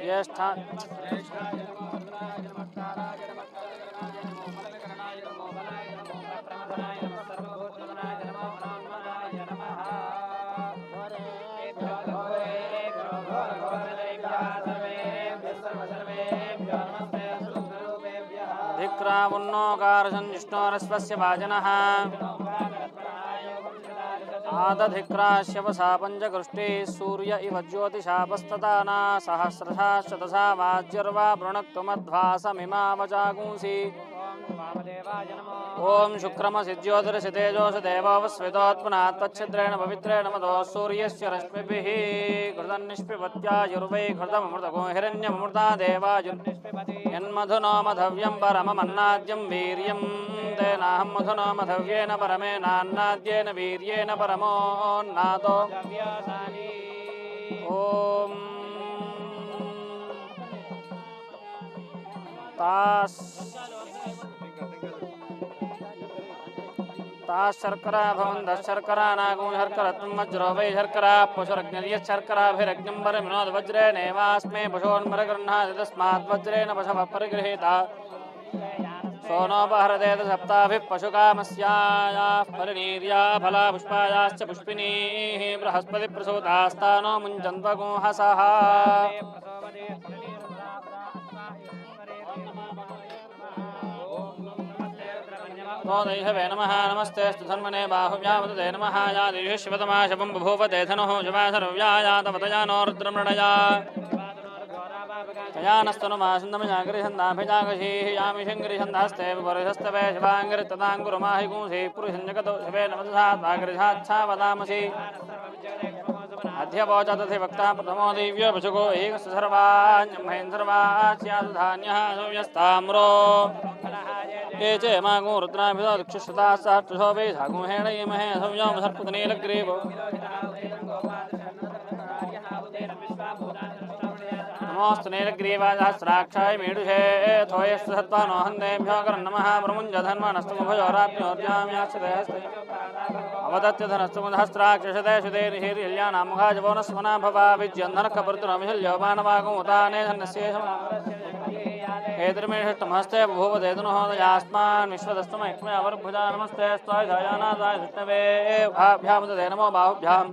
ज्येष्ठा धिक्रावुन्नोकारसन् विष्णोरस्वस्य वाजनः आदधिक्राश्यवसा पञ्चकृष्टे सूर्य इव ज्योतिषापस्तदाना सहस्रशा शतसा वाज्यर्वा वृणक्तुमध्वासमिमावजागुंसि ओम शुक्रमसि ज्योतिरसि तेजोसि देवोपस्वितोत्पुनात्तच्छिद्रेण पवित्रेण मदो सूर्यस्य रश्मिभिः घृतन्निष्पिबत्यायुर्वै घृतममृतको हिरण्यममृता देवायुर्यन्मधुनो मधव्यं परममन्नाद्यं वीर्यं तेनाहं मधुनो मधव्येन परमेनान्नाद्येन वीर्येण परमोन्नातो ओम शर्करा भवन्त शर्करा नागुं शर्करत्वं वज्रो वै शर्करा पशुरग्निर्यः शर्कराभिरग्निं परमिनोद वज्रेणेवास्मे पशोन्मरगृह्णाति तस्मात् वज्रेण पशवः परिगृहीता सोनोपहरतेत सप्ताभिः पशुकामस्यायाः परिणीर्या फला पुष्पायाश्च पुष्पिनीः बृहस्पतिप्रसूतास्तानो मुञ्चन्त्वगुंहसः दैहवे नमः नमस्तेऽस्तु धन्मने बाहुव्यावदते नमः या देवी शिवतमा शवं बभूवते धनुः जुवासर्व्यायातवतया नो रुद्रमृणया तयानस्तनुमासन्दमजागरिषन्दाभिजागशीः यामिषङ्गिरिषन्दास्ते पुरुषस्तवे शिवाङ्गिरितदाङ्गुरुमाहिगुंसि पुरुषञ्जगतो शिवे नमसात्वागरिषाच्छा वदामसि अध्यवोचदधिवक्ता प्रथमो दिव्यो पशुको एकस्य सर्वाण्यमहेन् सर्वास्याधान्यः सूर्यस्ताम्रो ये च मागो रुद्राभिधो दक्षुश्रुताः सहस्रशो वै सागुहेण येमहे सौव्योम सर्पतनीलग्रीवो नमोऽस्तु नीलग्रीवाय सहस्राक्षाय मेढुषे थोयस्तु सत्त्वानो हन्देभ्यो करन्नमः प्रमुञ्जधन्वनस्तु मुभयोरात्म्योर्जाम्याश्रिते हस्ते अवदत्य धनस्तु मुधस्त्राक्षशते शुते ऋषिर्यल्यानामुखाजवोनस्वना भवा विज्यन्धनकपर्तुरमिशल्यो मानवागमुताने धन्यस्येषमस्ते बभूवदेतुनहोदयास्मान् विश्वदस्तमैक्मयावरभुजा नमस्ते स्वाय जायानादाय विष्णवे भाभ्यामुदते नमो बाहुभ्याम्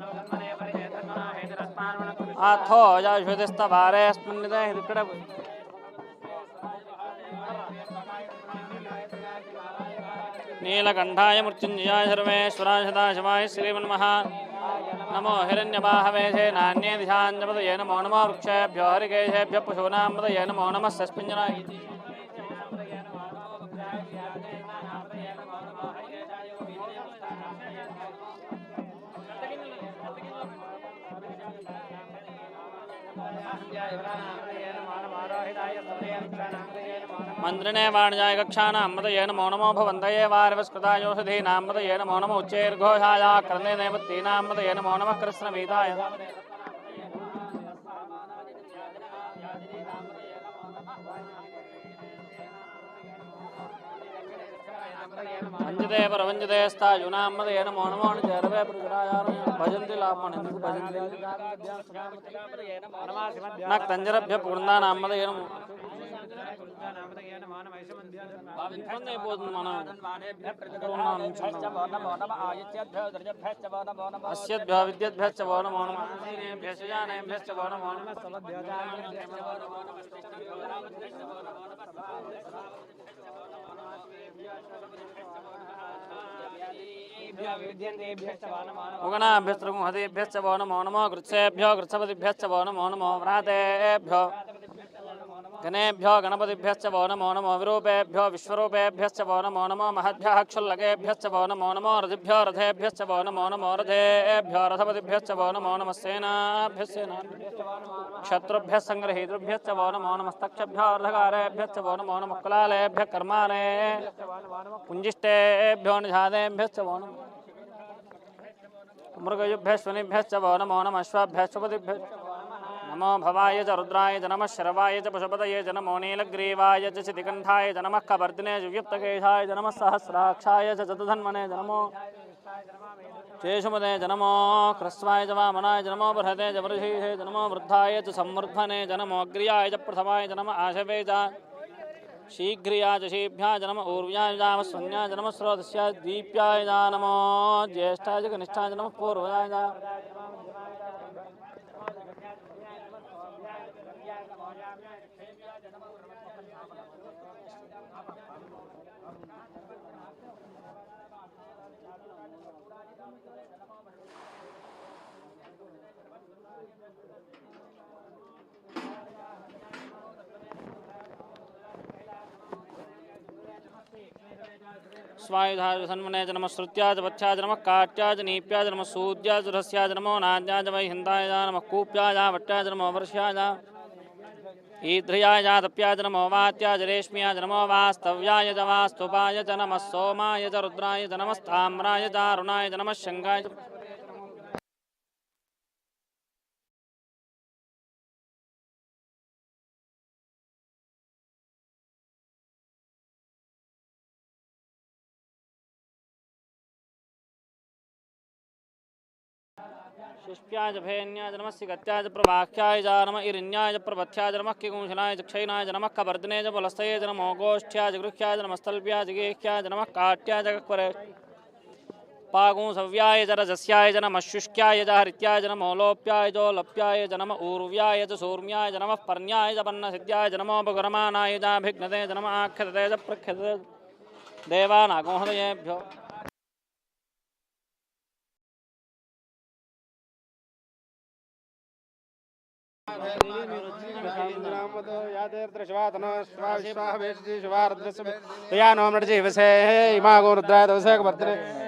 आथो याश्वतिस्तवारेऽस्मिन्निदे हिकृड नीलकण्ठाय मृत्युञ्जयाय सर्वेश्वराय सदाशिवाय श्रीमन्मः नमो हिरण्यबाहवेशे नान्ये दिशाञ्जपदये नमो नमो वृक्षेभ्यो हरिकेशेभ्यः पशूनां पदये नमो नमः सस्मिञ्जनाय मन्त्रिणे वाणिजाय कक्षानां मदये नमो नमो भवन्तये वारिवस्कृतायोषधीनां मदये नमो नमो उच्चैर्घोषाय कर्णे नैवत्तीनां मदये नमो नमः कृष्णवीताय वंजते परवंजते स्थायुनां मदये नमो नमो निजर्वे प्रजरायार भजन्ति लाभं भजन्ति नक्तंजरभ्य पूर्णानां मदये नमो अस्यद्भ्यो विद्यद्भ्यश्च वो नमो नमः जानेभ्यश्च वो नमो नमः उगणाभ्यस्त्रगुहतेभ्यश्च वो नमो नमो कृत्सेभ्यो कृत्सपतिभ्यश्च वो नमो नमो व्रातेभ्यो गणेभ्यो गणपतिभ्यश्च वो नमो नमो विरूपेभ्यो विश्वरूपेभ्यश्च वो नमो नमो महद्भ्यः क्षुल्लकेभ्यश्च वो नमो नमो रथिभ्यो रथेभ्यश्च वो नमो नमो रथेभ्यो रथपतिभ्यश्च वो नमो नमः सेनाभ्यः क्षत्रुभ्यः संगृहीतृभ्यश्च वो नमो नमस्तक्षभ्यो अर्धकारेभ्यश्च वो नमो नमः कुलालेभ्यः कर्माणे पुञ्जिष्टेभ्यो निषादेभ्यश्च वो नमो मृगयुभ्यः स्वनिभ्यश्च वो नमो नमः अश्वाभ्यः स्वपतिभ्यश्च नमो भवाय च रुद्राय च नमः शर्वाय च पशुपतये च नमो नीलग्रीवाय च शितिकण्ठाय च नमः कपर्दिने च युक्तकेशाय च नमः सहस्राक्षाय च चतुर्धन्वने च नमो तेषुमदे जनमो क्रस्वाय च वामनाय जनमो बृहते च वृषीषे जनमो वृद्धाय च संवर्धने जनमोऽग्र्याय च प्रथमाय जनम आशवे च शीघ्रियाय च शीभ्याय जनम ऊर्व्याय जामस्वन्याय जनम स्रोतस्याय दीप्याय च नमो ज्येष्ठाय च कनिष्ठाय जनम पूर्वाय च स्वायुधाय सन्मने जन्म श्रुत्याय च वत्स्याय नमः काट्याय च नीप्याय च नमः सूद्याय च रहस्याय नमो नाद्याय च वैहिन्दाय च नमः कूप्याय च वट्याय च नमो वर्ष्याय च ईद्रियाय च तप्याय च नमो वात्याय च रेश्म्याय च नमो वास्तव्याय च वास्तुपाय च नमः सोमाय च रुद्राय च नमस्ताम्राय च अरुणाय च नमः शङ्गाय च शिष्प्याय च भेन्याय च नमः सिगत्याय च प्रवाख्याय च नमः इरिन्याय च प्रपथ्याय च नमः किकुंशनाय च क्षयनाय च नमः कवर्धने च पुलस्तये च नमो गोष्ठ्याय च गृह्याय च नमः स्थल्प्याय च गेह्याय च नमः काट्याय च कक्वरे पागुंसव्याय च रजस्याय च नमः शुष्क्याय च हरित्याय च नमो लोप्याय च लप्याय च नमः ऊर्व्याय च सूर्म्याय च नमः पर्ण्याय च पन्नसिद्ध्याय च नमो बगुरमानाय च भिघ्नते च नमः आख्यते च प्रख्यते देवानागोहदयेभ्यो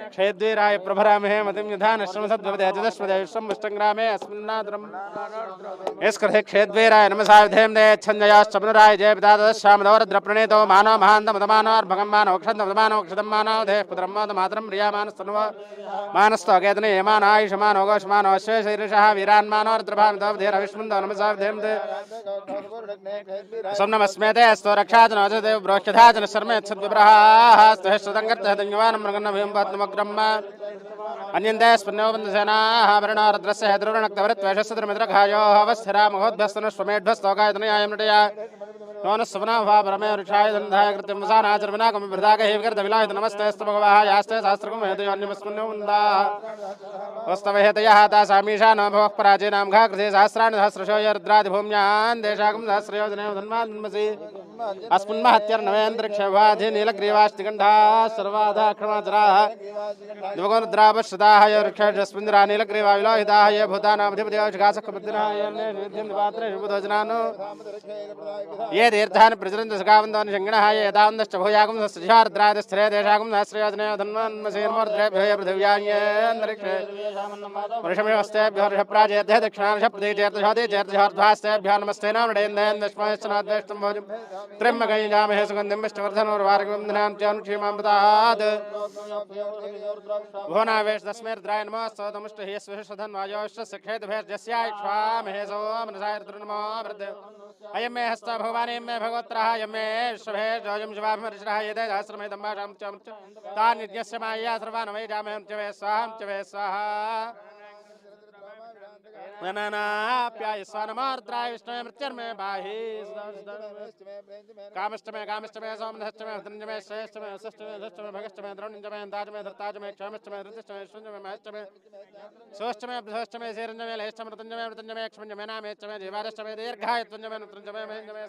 क्षेद्वीराय प्रभरामहे मतिं यथा नश्रमसद्भवदेतदश्वदेशंग्रामे अस्मिन्नादरम् यस्कृते क्षेद्वीराय नमसाविधेयं दे छन्दयाश्चमनुराय जय पितादश्यामदवरद्रप्रणीतो मानो महान्तमदमानोर्भगं मानोक्षन्तमदमानोक्षतं मानवधेः पुत्रं मातरं प्रियामानस्तन्व मानस्तोकेतने यमानायुषमानो गोषमानो अश्वेशैर्षः वीरान्मानोर्द्रभामितोऽवधेरविष्मन्दो नमसाविधेयं दे सोमनमस्मेते अस्तो रक्षाजनोजदेव ब्रोक्षधाजन शर्मेच्छद्विप्रहास्तु हेष्टदङ्गर्तहदङ्गवानं मृगन्नभयं पत्नमग्रह्म अन्यन्ते स्पन्नोबन्धसेनाः वर्णारद्रस्य हेतुर्णक्तवरत्वेषस्त्रमित्रघायोः अवस्थिरामहोद्भस्तनश्वमेढ्भस्तोकायतनयाय नटया नोनस्वनाभापरमे वृक्षाय दन्धाय कृत्यं वसानाचर्विनाकमिभृताकहिविकर्तविलायत नमस्तेऽस्तु भगवाः यास्ते शास्त्रकं हेतयोन्यमस्मन्योमुन्दाः वस्तवहेतयः तासामीशा न भवः पराजेनां घा कृते सहस्राणि सहस्रशो यरुद्रादिभूम्यान् देशाकं सहस्रयोजनेव धन्मान्मसि अस्मिन्महत्यर्नवेन्द्रक्षभाधि नीलग्रीवास्तिकण्ठाः सर्वाधाक्रमाचराः दिवगोरुद्रापश्रुताः ये वृक्षस्मिन्द्रा नीलग्रीवा विलोहिताः ये भूतानामधिपतियोषिकासखबुद्धिनः ये तीर्थानि प्रचरन्ति सखावन्तानि शङ्गिणः ये एतावन्तश्च भूयागं सहस्रशारद्रादिस्थिरे देशाकं सहस्रयोजनेव धन्मान्मसेन्मोर्द्रेभ्यो ये पृथिव्यान्येऽन्तरिक्षे वर्षमेवस्तेभ्यो ऋषप्राजेभ्यः दक्षिणार्षप्रतिचेर्तशोतिचेर्तशोर्ध्वास्तेभ्यो नमस्ते नामडेन्दस्माश्चनाद्वेष्टं भोजं त्र्यम्बकैजामहे सुगन्धिं विष्टवर्धनोर्वार्गवन्दनान्त्यानुक्षीमां भुवनावेश तस्मै रुद्राय नमोऽस्तोतमुष्टहि स्वधन्वायोश्च सखेतभेर्जस्याक्ष्वामहे सोमनसायर्द्रनमो वृद्धे अयं मे हस्त भगवान् मे भगवत्रः अयं मे शुभेर्जोजं शुभाभिमर्शनः यदे सहस्रमे दम्बाशां च तान् यज्ञस्य मायया सर्वान् वै जामहं च वे स्वाहा ननाप्याय स्वानमार्द्राय विष्णवे मृत्युर्मे बाहि कामष्टमे सोमनश्चमे धन्यमे श्रेष्ठमे वसिष्ठमे धष्टमे भगष्टमे द्रोणिंजमे दाजमे धत्ताजमे क्षमष्टमे धृतिष्टमे श्वञ्जमे महष्टमे सोष्टमे बृहष्टमे सेरञ्जमे लेष्टमे ऋतञ्जमे मृतञ्जमे क्ष्मञ्जमे नामेष्टमे जीवारष्टमे दीर्घाय त्वञ्जमे नृतञ्जमे महेञ्जमे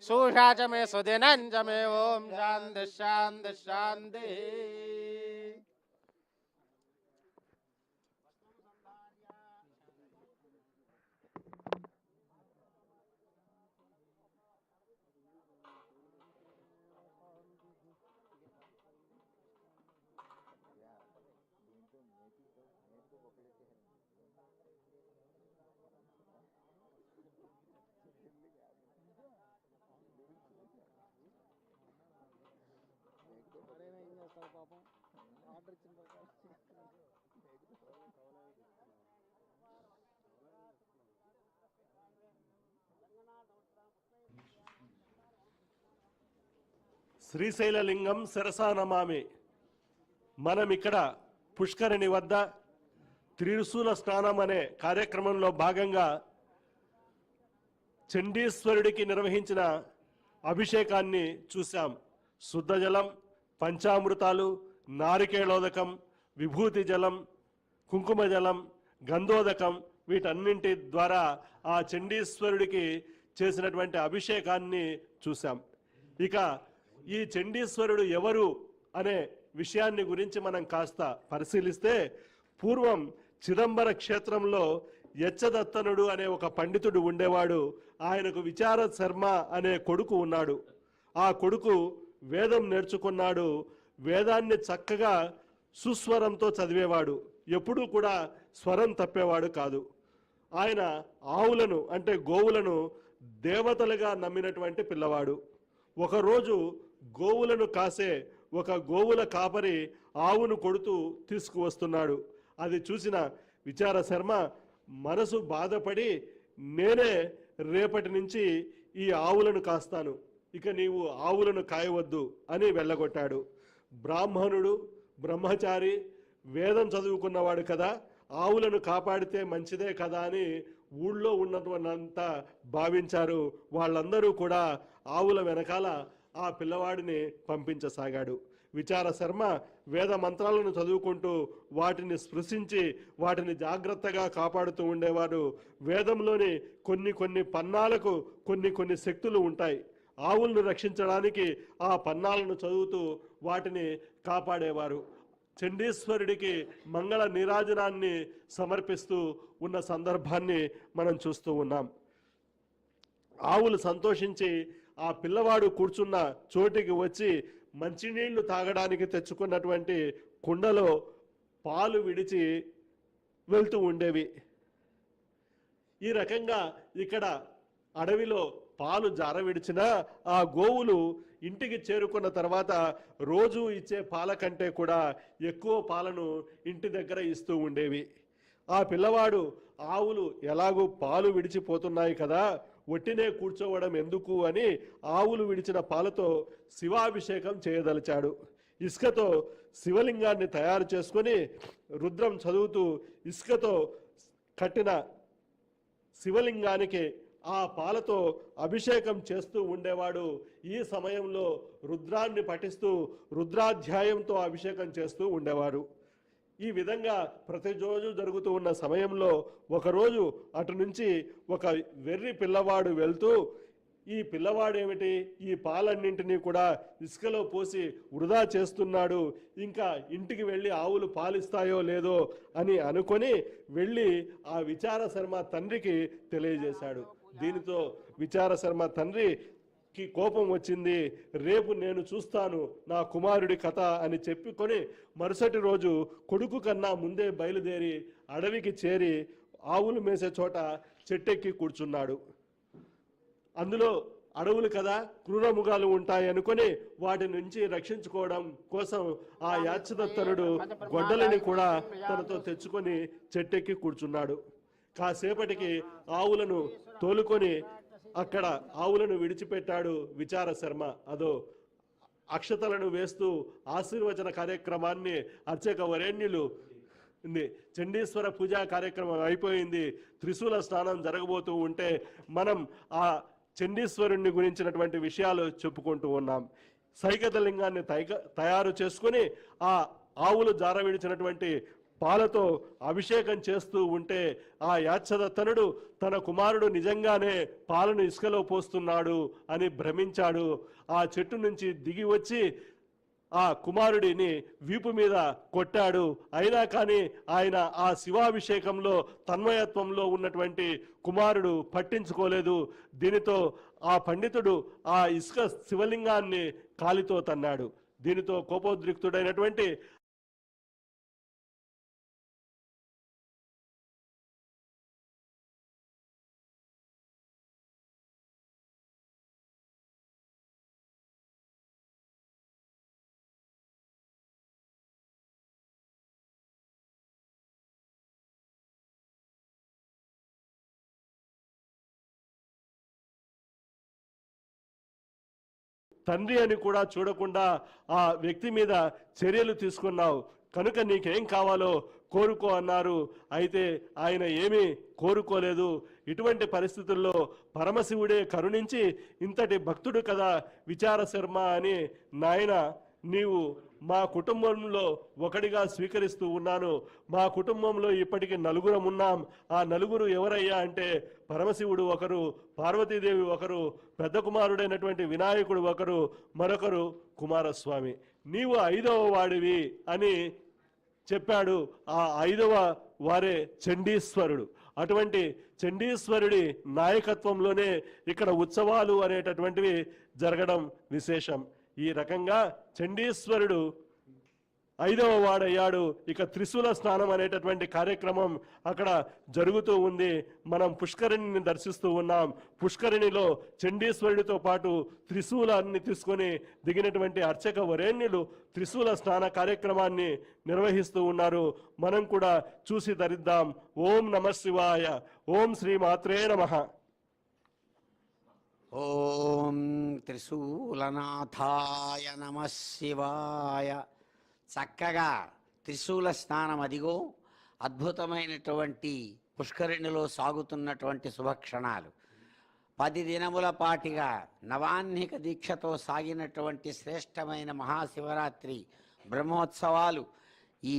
सुषाचमे सुदिनञ्जमे ओम शान्ति शान्ति शान्तिः। శ్రీశైలలింగం శిరసా నమామి. మనం ఇక్కడ పుష్కరిణి వద్ద త్రిశూల స్నానం అనే కార్యక్రమంలో భాగంగా చండీశ్వరుడికి నిర్వహించిన అభిషేకాన్ని చూశాం. శుద్ధ జలం, పంచామృతాలు, నారికేళోదకం, విభూతి జలం, కుంకుమ జలం, గంధోదకం వీటన్నింటి ద్వారా ఆ చండీశ్వరుడికి చేసినటువంటి అభిషేకాన్ని చూశాం. ఇక ఈ చండీశ్వరుడు ఎవరు అనే విషయాన్ని గురించి మనం కాస్త పరిశీలిస్తే, పూర్వం చిదంబర క్షేత్రంలో యచ్చదత్తనుడు అనే ఒక పండితుడు ఉండేవాడు. ఆయనకు విచార శర్మ అనే కొడుకు ఉన్నాడు. ఆ కొడుకు వేదం నేర్చుకున్నాడు. వేదాన్ని చక్కగా సుస్వరంతో చదివేవాడు. ఎప్పుడూ కూడా స్వరం తప్పేవాడు కాదు. ఆయన ఆవులను అంటే గోవులను దేవతలుగా నమ్మినటువంటి పిల్లవాడు. ఒకరోజు గోవులను కాసే ఒక గోవుల కాపరి ఆవును కొడుతూ తీసుకువస్తున్నాడు. అది చూసిన విచార శర్మ మనసు బాధపడి, నేనే రేపటి నుంచి ఈ ఆవులను కాస్తాను, ఇక నీవు ఆవులను కాయవద్దు అని వెళ్ళగొట్టాడు. బ్రాహ్మణుడు, బ్రహ్మచారి, వేదం చదువుకున్నవాడు కదా, ఆవులను కాపాడితే మంచిదే కదా అని ఊళ్ళో ఉన్నంతా భావించారు. వాళ్ళందరూ కూడా ఆవుల వెనకాల ఆ పిల్లవాడిని పంపించసాగాడు. విచార శర్మ వేద మంత్రాలను చదువుకుంటూ వాటిని స్పృశించి వాటిని జాగ్రత్తగా కాపాడుతూ ఉండేవాడు. వేదంలోని కొన్ని పన్నాలకు కొన్ని శక్తులు ఉంటాయి. ఆవులను రక్షించడానికి ఆ పన్నాలను చదువుతూ వాటిని కాపాడేవారు. చండీశ్వరుడికి మంగళ నీరాజనాన్ని సమర్పిస్తూ ఉన్న సందర్భాన్ని మనం చూస్తూ ఉన్నాం. ఆవులు సంతోషించి ఆ పిల్లవాడు కూర్చున్న చోటికి వచ్చి మంచినీళ్లు తాగడానికి తెచ్చుకున్నటువంటి కుండలో పాలు విడిచి వెళ్తూ ఉండేవి. ఈ రకంగా ఇక్కడ అడవిలో పాలు జార విడిచినా ఆ గోవులు ఇంటికి చేరుకున్న తర్వాత రోజు ఇచ్చే పాల కంటే కూడా ఎక్కువ పాలను ఇంటి దగ్గర ఇస్తూ ఉండేవి. ఆ పిల్లవాడు ఆవులు ఎలాగూ పాలు విడిచిపోతున్నాయి కదా, ఒట్టినే కూర్చోవడం ఎందుకు అని ఆవులు విడిచిన పాలతో శివాభిషేకం చేయదలిచాడు. ఇసుకతో శివలింగాన్ని తయారు చేసుకొని రుద్రం చదువుతూ ఇసుకతో కట్టిన శివలింగానికి ఆ పాలతో అభిషేకం చేస్తూ ఉండేవాడు. ఈ సమయంలో రుద్రాన్ని పఠిస్తూ రుద్రాధ్యాయంతో అభిషేకం చేస్తూ ఉండేవారు. ఈ విధంగా ప్రతిరోజు జరుగుతూ ఉన్న సమయంలో ఒకరోజు అటు నుంచి ఒక వెర్రి పిల్లవాడు వెళ్తూ, ఈ పిల్లవాడేమిటి ఈ పాలన్నింటినీ కూడా ఇసుకలో పోసి వృధా చేస్తున్నాడు, ఇంకా ఇంటికి వెళ్ళి ఆవులు పాలిస్తాయో లేదో అని అనుకొని వెళ్ళి ఆ విచార శర్మ తండ్రికి తెలియజేశాడు. దీనితో విచార శర్మ తండ్రికి కోపం వచ్చింది. రేపు నేను చూస్తాను నా కుమారుడి కథ అని చెప్పుకొని మరుసటి రోజు కొడుకు కన్నా ముందే బయలుదేరి అడవికి చేరి ఆవులు మేసే చోట చెట్టెక్కి కూర్చున్నాడు. అందులో అడవులు కదా, క్రూరముగాలు ఉంటాయి అనుకొని వాటి నుంచి రక్షించుకోవడం కోసం ఆ యాచ్ఛదత్తనుడు గొడ్డలిని కూడా తనతో తెచ్చుకొని చెట్టెక్కి కూర్చున్నాడు. కాసేపటికి ఆవులను తోలుకొని అక్కడ ఆవులను విడిచిపెట్టాడు విచార శర్మ. అదో అక్షతలను వేస్తూ ఆశీర్వచన కార్యక్రమాన్ని అర్చక వరేణ్యులు చండీశ్వర పూజా కార్యక్రమం అయిపోయింది. త్రిశూల స్నానం జరగబోతూ ఉంటే మనం ఆ చండీశ్వరుణ్ణి గురించినటువంటి విషయాలు చెప్పుకుంటూ ఉన్నాం. సైకత లింగాన్ని తయారు చేసుకుని ఆ ఆవులు జారవిడిచినటువంటి పాలతో అభిషేకం చేస్తూ ఉంటే ఆ యాచ్ఛదత్తనుడు తన కుమారుడు నిజంగానే పాలను ఇసుకలో పోస్తున్నాడు అని భ్రమించాడు. ఆ చెట్టు నుంచి దిగి వచ్చి ఆ కుమారుడిని వీపు మీద కొట్టాడు. అయినా కానీ ఆయన ఆ శివాభిషేకంలో తన్మయత్వంలో ఉన్నటువంటి కుమారుడు పట్టించుకోలేదు. దీనితో ఆ పండితుడు ఆ ఇసుక శివలింగాన్ని కాలితో తన్నాడు. దీనితో కోపోద్రిక్తుడైనటువంటి తండ్రి అని కూడా చూడకుండా ఆ వ్యక్తి మీద చర్యలు తీసుకున్నావు. కనుక నీకేం కావాలో కోరుకో అన్నారు. అయితే ఆయన ఏమీ కోరుకోలేదు. ఇటువంటి పరిస్థితుల్లో పరమశివుడే కరుణించి, ఇంతటి భక్తుడు కదా విచార శర్మ అని, నాయన నీవు మా కుటుంబంలో ఒకటిగా స్వీకరిస్తూ ఉన్నాను. మా కుటుంబంలో ఇప్పటికి నలుగురం ఉన్నాం. ఆ నలుగురు ఎవరయ్యా అంటే పరమశివుడు ఒకరు, పార్వతీదేవి ఒకరు, పెద్ద కుమారుడైనటువంటి వినాయకుడు ఒకరు, మరొకరు కుమారస్వామి. నీవు 5వ వాడివి అని చెప్పాడు. ఆ 5వ వారే చండీశ్వరుడు. అటువంటి చండీశ్వరుడి నాయకత్వంలోనే ఇక్కడ ఉత్సవాలు అనేటటువంటివి జరగడం విశేషం. ఈ రకంగా చండీశ్వరుడు 5వ వాడయ్యాడు. ఇక త్రిశూల స్నానం అనేటటువంటి కార్యక్రమం అక్కడ జరుగుతూ ఉంది. మనం పుష్కరిణిని దర్శిస్తూ ఉన్నాం. పుష్కరిణిలో చండీశ్వరుడితో పాటు త్రిశూలాన్ని తీసుకొని దిగినటువంటి అర్చక వరేణ్యులు త్రిశూల స్నాన కార్యక్రమాన్ని నిర్వహిస్తూ ఉన్నారు. మనం కూడా చూసి ధరిద్దాం. ఓం నమః శివాయ. ఓం శ్రీ మాత్రే నమః. ఓం త్రిశూలనాథాయ నమః శివాయ. చక్కగా త్రిశూల స్నానం, అదిగో అద్భుతమైనటువంటి పుష్కరిణిలో సాగుతున్నటువంటి శుభక్షణాలు. 10 దినముల పాటిగా నవాహ్నిక దీక్షతో సాగినటువంటి శ్రేష్టమైన మహాశివరాత్రి బ్రహ్మోత్సవాలు ఈ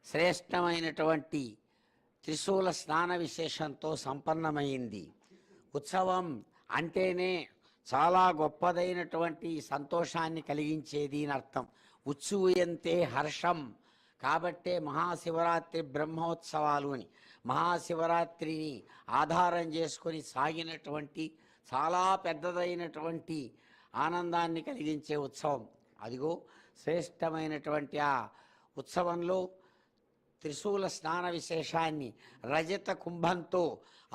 శ్రేష్టమైనటువంటి త్రిశూల స్నాన విశేషంతో సంపన్నమైంది. ఉత్సవం అంటేనే చాలా గొప్పదైనటువంటి సంతోషాన్ని కలిగించేది అని అర్థం. ఉత్సూయంతే హర్షం. కాబట్టే మహాశివరాత్రి బ్రహ్మోత్సవాలు అని, మహాశివరాత్రిని ఆధారం చేసుకొని సాగినటువంటి చాలా పెద్దదైనటువంటి ఆనందాన్ని కలిగించే ఉత్సవం. అదిగో శ్రేష్టమైనటువంటి ఆ ఉత్సవంలో త్రిశూల స్నాన విశేషాన్ని రజత కుంభంతో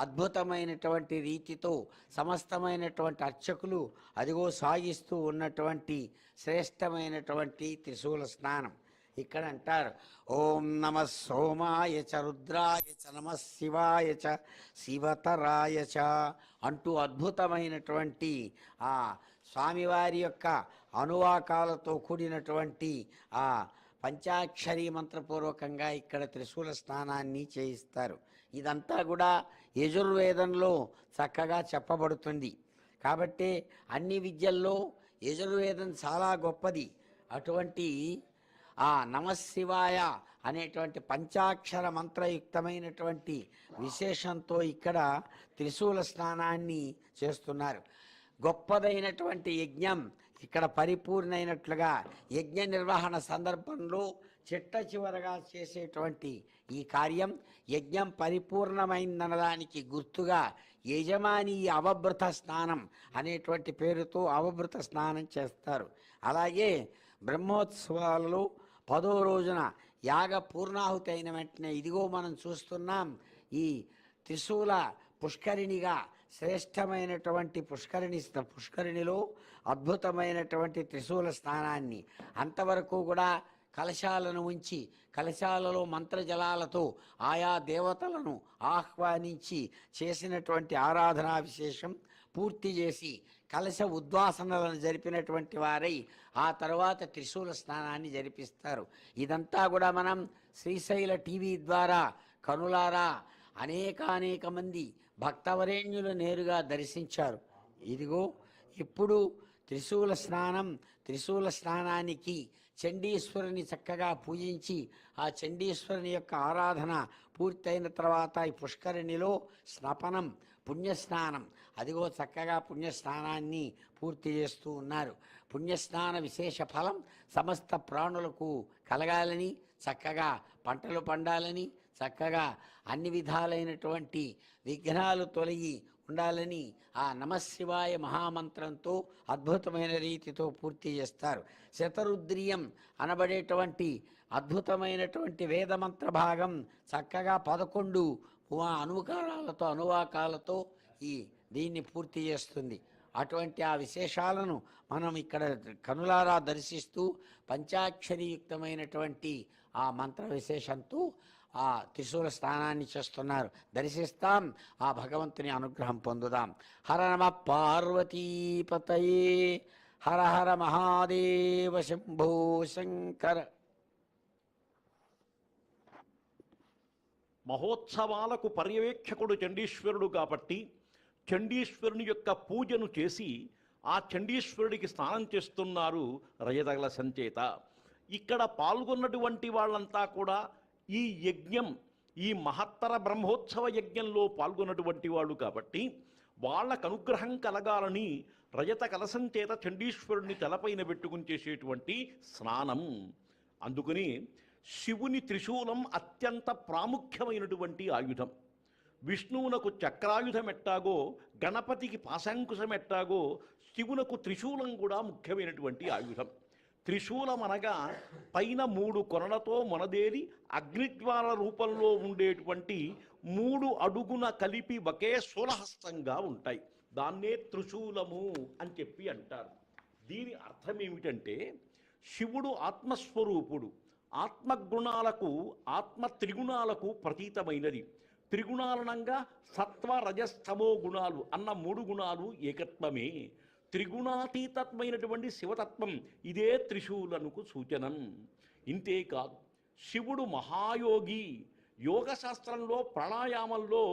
అద్భుతమైనటువంటి రీతితో సమస్తమైనటువంటి అర్చకులు అదిగో సాగిస్తూ ఉన్నటువంటి శ్రేష్టమైనటువంటి త్రిశూల స్నానం. ఇక్కడ అంటారు, ఓం నమ సోమాయ చ రుద్రాయ చ నమ శివాయ చ శివతరాయ చ అంటూ అద్భుతమైనటువంటి ఆ స్వామివారి యొక్క అనువాకాలతో కూడినటువంటి ఆ పంచాక్షరీ మంత్రపూర్వకంగా ఇక్కడ త్రిశూల స్నానాన్ని చేయిస్తారు. ఇదంతా కూడా యజుర్వేదంలో చక్కగా చెప్పబడుతుంది. కాబట్టి అన్ని విద్యల్లో యజుర్వేదం చాలా గొప్పది. అటువంటి ఆ నమశివాయ అనేటువంటి పంచాక్షర మంత్రయుక్తమైనటువంటి విశేషంతో ఇక్కడ త్రిశూల స్నానాన్ని చేస్తున్నారు. గొప్పదైనటువంటి యజ్ఞం ఇక్కడ పరిపూర్ణైనట్లుగా యజ్ఞ నిర్వహణ సందర్భంలో చిట్ట చివరగా చేసేటువంటి ఈ కార్యం యజ్ఞం పరిపూర్ణమైందనడానికి గుర్తుగా యజమాని అవభృత స్నానం అనేటువంటి పేరుతో అవభృత స్నానం చేస్తారు. అలాగే బ్రహ్మోత్సవాలలో 10వ రోజున యాగ పూర్ణాహుతి అయిన వెంటనే ఇదిగో మనం చూస్తున్నాం ఈ త్రిశూల పుష్కరిణిగా శ్రేష్టమైనటువంటి పుష్కరిణిలో అద్భుతమైనటువంటి త్రిశూల స్నానాన్ని అంతవరకు కూడా కలశాలను ఉంచి కలశాలలో మంత్రజలాలతో ఆయా దేవతలను ఆహ్వానించి చేసినటువంటి ఆరాధనా విశేషం పూర్తి చేసి కలశ ఉద్వాసనలను జరిపినటువంటి వారై ఆ తర్వాత త్రిశూల స్నానాన్ని జరిపిస్తారు. ఇదంతా కూడా మనం శ్రీశైల టీవీ ద్వారా కనులారా అనేక మంది భక్తవరేణ్యులు నేరుగా దర్శించారు. ఇదిగో ఇప్పుడు త్రిశూల స్నానానికి చండీశ్వరుని చక్కగా పూజించి ఆ చండీశ్వరుని యొక్క ఆరాధన పూర్తయిన తర్వాత ఈ పుష్కరిణిలో స్నపనం పుణ్యస్నానం అదిగో చక్కగా పుణ్యస్నానాన్ని పూర్తి చేస్తూ ఉన్నారు. పుణ్యస్నాన విశేష ఫలం సమస్త ప్రాణులకు కలగాలని, చక్కగా పంటలు పండాలని, చక్కగా అన్ని విధాలైనటువంటి విఘ్నాలు తొలగి ఉండాలని ఆ నమశివాయ మహామంత్రంతో అద్భుతమైన రీతితో పూర్తి చేస్తారు. శతరుద్రియం అనబడేటువంటి అద్భుతమైనటువంటి వేదమంత్ర భాగం చక్కగా 11 అనువాకాలతో దీన్ని పూర్తి చేస్తుంది. అటువంటి ఆ విశేషాలను మనం ఇక్కడ కనులారా దర్శిస్తూ పంచాక్షరీయుక్తమైనటువంటి ఆ మంత్ర విశేషంతో ఆ త్రిశూల స్నానాన్ని చేస్తున్నారు. దర్శిస్తాం, ఆ భగవంతుని అనుగ్రహం పొందుదాం. హర నమ పార్వతీపతయే, హర హర మహాదేవ శంభో శంకర. మహోత్సవాలకు పర్యవేక్షకుడు చండీశ్వరుడు కాబట్టి చండీశ్వరుని యొక్క పూజను చేసి ఆ చండీశ్వరుడికి స్నానం చేస్తున్నారు రజతగల సంచేత. ఇక్కడ పాల్గొన్నటువంటి వాళ్ళంతా కూడా ఈ యజ్ఞం, ఈ మహత్తర బ్రహ్మోత్సవ యజ్ఞంలో పాల్గొన్నటువంటి వాళ్ళు కాబట్టి వాళ్ళకు అనుగ్రహం కలగాలని రజత కలశం చేత చండీశ్వరుణ్ణి తలపైన పెట్టుకుని చేసేటువంటి స్నానం. అందుకని శివుని త్రిశూలం అత్యంత ప్రాముఖ్యమైనటువంటి ఆయుధం. విష్ణువునకు చక్రాయుధం ఎట్టాగో, గణపతికి పాశాంకుశం ఎట్టాగో, శివునకు త్రిశూలం కూడా ముఖ్యమైనటువంటి ఆయుధం. త్రిశూలం అనగా పైన 3 కొనలతో మొనదేరి అగ్నిజ్వాల రూపంలో ఉండేటువంటి 3 అడుగున కలిపి ఒకే శూలహస్తంగా ఉంటాయి. దాన్నే త్రిశూలము అని చెప్పి అంటారు. దీని అర్థం ఏమిటంటే శివుడు ఆత్మస్వరూపుడు, ఆత్మగుణాలకు ఆత్మ త్రిగుణాలకు ప్రతీతమైనది. త్రిగుణాలనంగా సత్వ రజస్తమో గుణాలు అన్న 3 గుణాలు ఏకత్వమే. త్రిగుణాతీతమైనటువంటి శివతత్వం ఇదే త్రిశూలనుకు సూచనం. ఇంతేకాదు శివుడు మహాయోగి. యోగశాస్త్రంలో ప్రాణాయామంలో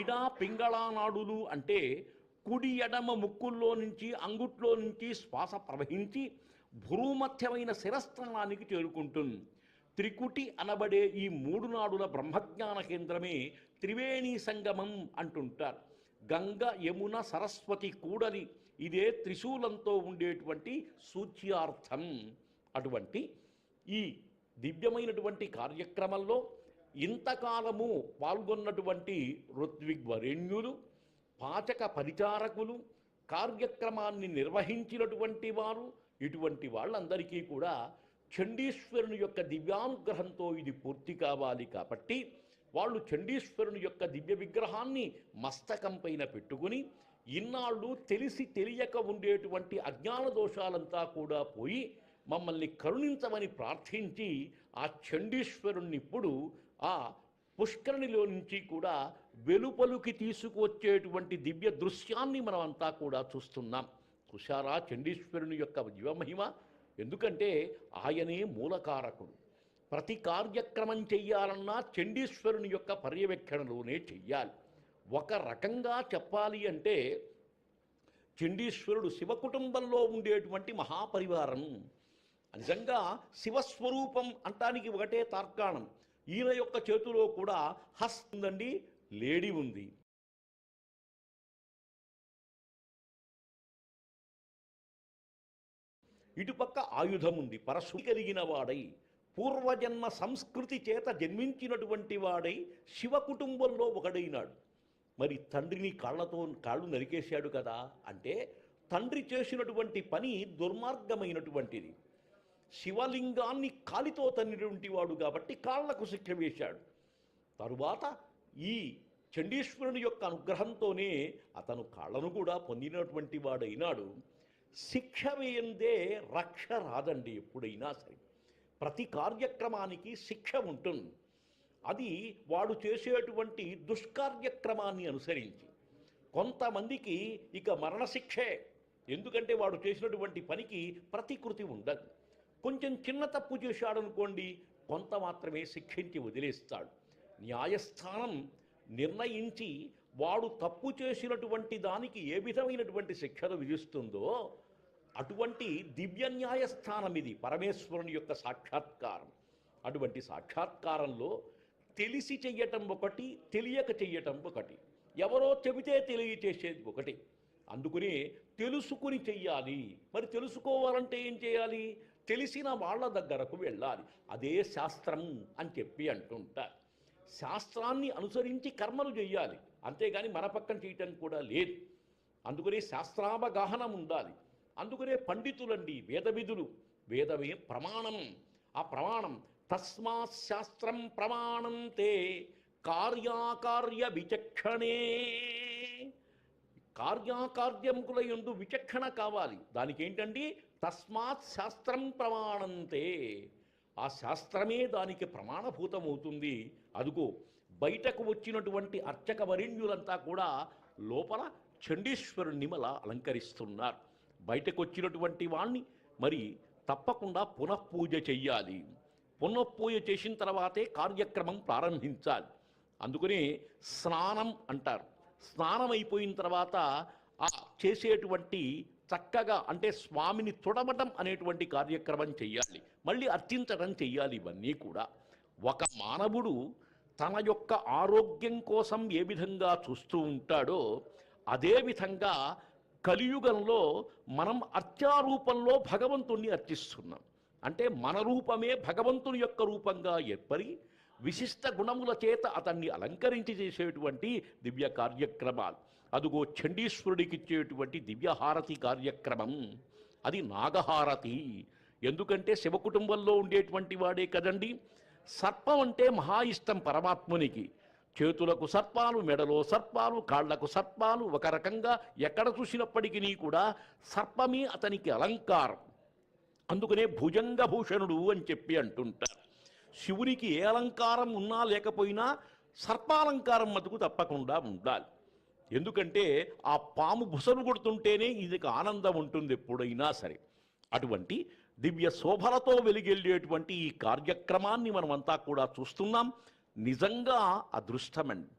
ఇడా పింగళానాడులు అంటే కుడి ఎడమ ముక్కుల్లో నుంచి అంగుట్లో నుంచి శ్వాస ప్రవహించి భూమధ్యమైన శిరస్థానానికి చేరుకుంటుంది. త్రికుటి అనబడే ఈ 3 నాడుల బ్రహ్మజ్ఞాన కేంద్రమే త్రివేణి సంగమం అంటుంటారు. గంగ యమున సరస్వతి కూడలి ఇదే త్రిశూలంతో ఉండేటువంటి సూచ్యార్థం. అటువంటి ఈ దివ్యమైనటువంటి కార్యక్రమంలో ఇంతకాలము పాల్గొన్నటువంటి ఋత్విగ్వరేణ్యులు, పాచక పరిచారకులు, కార్యక్రమాన్ని నిర్వహించినటువంటి వారు, ఇటువంటి వాళ్ళందరికీ కూడా చండీశ్వరుని యొక్క దివ్యానుగ్రహంతో ఇది పూర్తి కావాలి కాబట్టి వాళ్ళు చండీశ్వరుని యొక్క దివ్య విగ్రహాన్ని మస్తకం పైన పెట్టుకుని ఇన్నాళ్ళు తెలిసి తెలియక ఉండేటువంటి అజ్ఞాన దోషాలంతా కూడా పోయి మమ్మల్ని కరుణించమని ప్రార్థించి ఆ చండీశ్వరుణ్ణి ఇప్పుడు ఆ పుష్కరిణిలో నుంచి కూడా వెలుపలుకి తీసుకువచ్చేటువంటి దివ్య దృశ్యాన్ని మనమంతా కూడా చూస్తున్నాం. చూశారా చండీశ్వరుని యొక్క దివ్యమహిమ? ఎందుకంటే ఆయనే మూలకారకుడు. ప్రతి కార్యక్రమం చెయ్యాలన్నా చండీశ్వరుని యొక్క పర్యవేక్షణలోనే చెయ్యాలి. ఒక రకంగా చెప్పాలి అంటే చండీశ్వరుడు శివ కుటుంబంలో ఉండేటువంటి మహాపరివారం. నిజంగా శివస్వరూపం అంటానికి ఒకటే తార్కాణం. ఈయన యొక్క చేతిలో కూడా హస్త్ ఉందండి, లేడీ ఉంది. ఇటుపక్క ఆయుధం ఉంది. పరశు కలిగిన వాడై పూర్వజన్మ సంస్కృతి చేత జన్మించినటువంటి వాడై శివ కుటుంబంలో ఒకడైనాడు. మరి తండ్రిని కాళ్ళు నరికేశాడు కదా అంటే తండ్రి చేసినటువంటి పని దుర్మార్గమైనటువంటిది. శివలింగాన్ని కాలితో తన్నినటువంటి వాడు కాబట్టి కాళ్లకు శిక్ష వేశాడు. తరువాత ఈ చండీశ్వరుని యొక్క అనుగ్రహంతోనే అతను కాళ్లను కూడా పొందినటువంటి వాడైనాడు. శిక్ష వేయందే రక్ష రాదండి. ఎప్పుడైనా సరే ప్రతి కార్యక్రమానికి శిక్ష ఉంటుంది. అది వాడు చేసేటువంటి దుష్కార్యక్రమాన్ని అనుసరించి. కొంతమందికి ఇక మరణశిక్షే. ఎందుకంటే వాడు చేసినటువంటి పనికి ప్రతికృతి ఉండదు. కొంచెం చిన్న తప్పు చేశాడనుకోండి, కొంత మాత్రమే శిక్షించి వదిలేస్తాడు. న్యాయస్థానం నిర్ణయించి వాడు తప్పు చేసినటువంటి దానికి ఏ విధమైనటువంటి శిక్షను విధిస్తుందో అటువంటి దివ్య న్యాయస్థానం ఇది. పరమేశ్వరుని యొక్క సాక్షాత్కారం. అటువంటి సాక్షాత్కారంలో తెలిసి చెయ్యటం ఒకటి, తెలియక చెయ్యటం ఒకటి. ఎవరో చెబితే తెలియచేసేది ఒకటి. అందుకని తెలుసుకుని చెయ్యాలి. మరి తెలుసుకోవాలంటే ఏం చేయాలి? తెలిసిన వాళ్ళ దగ్గరకు వెళ్ళాలి. అదే శాస్త్రం అని చెప్పి అంటుంటారు. శాస్త్రాన్ని అనుసరించి కర్మలు చెయ్యాలి, అంతేగాని మన పక్కన చేయటం కూడా లేదు. అందుకనే శాస్త్రావగాహనం ఉండాలి. అందుకనే పండితులండి, వేదవిధులు. వేదమే ప్రమాణం. ఆ ప్రమాణం తస్మాత్ శాస్త్రం ప్రమాణం తే కార్యాకార్య విచక్షణే. కార్యాకార్యముల యందు విచక్షణ కావాలి. దానికి ఏంటండి? తస్మాత్ శాస్త్రం ప్రమాణంతే. ఆ శాస్త్రమే దానికి ప్రమాణభూతమవుతుంది. అదుగో బయటకు వచ్చినటువంటి అర్చక వరిణ్యులంతా కూడా లోపల చండీశ్వరుణ్ణి మళ్ళా అలంకరిస్తున్నారు. బయటకు వచ్చినటువంటి వాణ్ణి మరి తప్పకుండా పునఃపూజ చెయ్యాలి. పునఃపూజ చేసిన తర్వాతే కార్యక్రమం ప్రారంభించాలి. అందుకని స్నానం అంటారు. స్నానం అయిపోయిన తర్వాత ఆ చేసేటువంటి చక్కగా అంటే స్వామిని తుడవటం అనేటువంటి కార్యక్రమం చెయ్యాలి, మళ్ళీ అర్చించడం చెయ్యాలి. ఇవన్నీ కూడా ఒక మానవుడు తన యొక్క ఆరోగ్యం కోసం ఏ విధంగా చూస్తూ ఉంటాడో అదేవిధంగా కలియుగంలో మనం అర్చారూపంలో భగవంతుణ్ణి అర్చిస్తున్నాం. అంటే మన రూపమే భగవంతుని యొక్క రూపంగా ఏర్పడి విశిష్ట గుణముల చేత అతన్ని అలంకరించి చేసేటువంటి దివ్య కార్యక్రమాలు. అదుగో చండీశ్వరుడికి ఇచ్చేటువంటి దివ్యహారతి కార్యక్రమం, అది నాగహారతి. ఎందుకంటే శివ కుటుంబంలో ఉండేటువంటి వాడే కదండి. సర్పం అంటే మహా ఇష్టం పరమాత్మునికి. చేతులకు సర్పాలు, మెడలో సర్పాలు, కాళ్లకు సర్పాలు, ఒక రకంగా ఎక్కడ చూసినప్పటికీ కూడా సర్పమే అతనికి అలంకారం. అందుకనే భుజంగభూషణుడు అని చెప్పి అంటుంటారు. శివునికి ఏ అలంకారం ఉన్నా లేకపోయినా సర్పాలంకారం మటుకు తప్పకుండా ఉండాలి. ఎందుకంటే ఆ పాము బుసలు కొడుతుంటేనే ఇదికి ఆనందం ఉంటుంది ఎప్పుడైనా సరే. అటువంటి దివ్య శోభలతో వెలిగెళ్ళేటువంటి ఈ కార్యక్రమాన్ని మనమంతా కూడా చూస్తున్నాం. నిజంగా అదృష్టమండి.